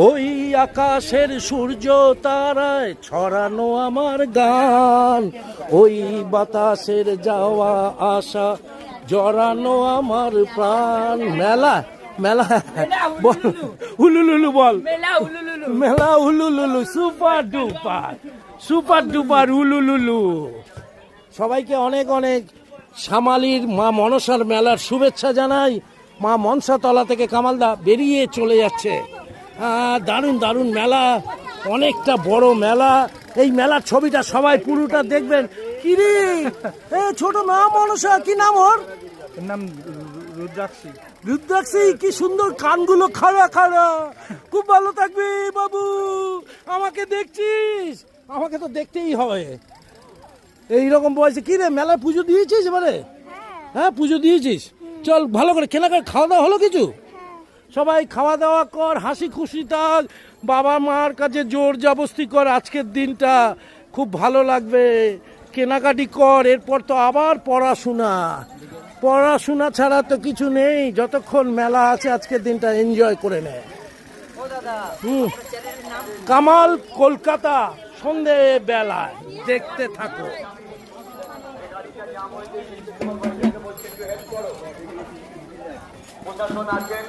ওই আকাশের সূর্য তারায় ছড়ানো আমার গান, ওই বাতাসের যাওয়া আসা জড়ানো আমার প্রাণ। মেলা মেলা বল, হুলুলুলু বল, মেলা হুলুলুলু, সুপার ডুপার, সুপার ডুপার হুলুলুলু। সবাইকে অনেক অনেক শ্যামালির মা মনসার মেলার শুভেচ্ছা জানাই। মা মনসা তলা থেকে কামালদা বেরিয়ে চলে যাচ্ছে। দারুণ দারুণ মেলা, অনেকটা বড় মেলা। এই মেলার ছবিটা সবাই পুরোটা দেখবেন। কিরে ছোট নাম মনসা, কি নাম ওর? নাম রুদ্রাক্ষী। রুদ্রাক্ষী, কি সুন্দর কানগুলো খাড়া খাড়া। খুব ভালো থাকবি বাবু। আমাকে দেখছিস? আমাকে তো দেখতেই হবে এইরকম বয়সে। কি রে মেলায় পুজো দিয়েছিস এবারে? হ্যাঁ পুজো দিয়েছিস। চল ভালো করে কেনাকাটা, খাওয়া দাওয়া হলো কিছু? সবাই খাওয়া দাওয়া কর, হাসি খুশি থাক, বাবা মার কাছে জোর জবস্তি কর। আজকের দিনটা খুব ভালো লাগবে। কেনাকাটি কর, এরপর তো আবার পড়াশোনা। পড়াশোনা ছাড়া তো কিছু নেই। যতক্ষণ মেলা আছে আজকের দিনটা এনজয় করে নে। কামাল কলকাতা সন্ধে বেলায় দেখতে থাকো। প্রশাসন আছেন।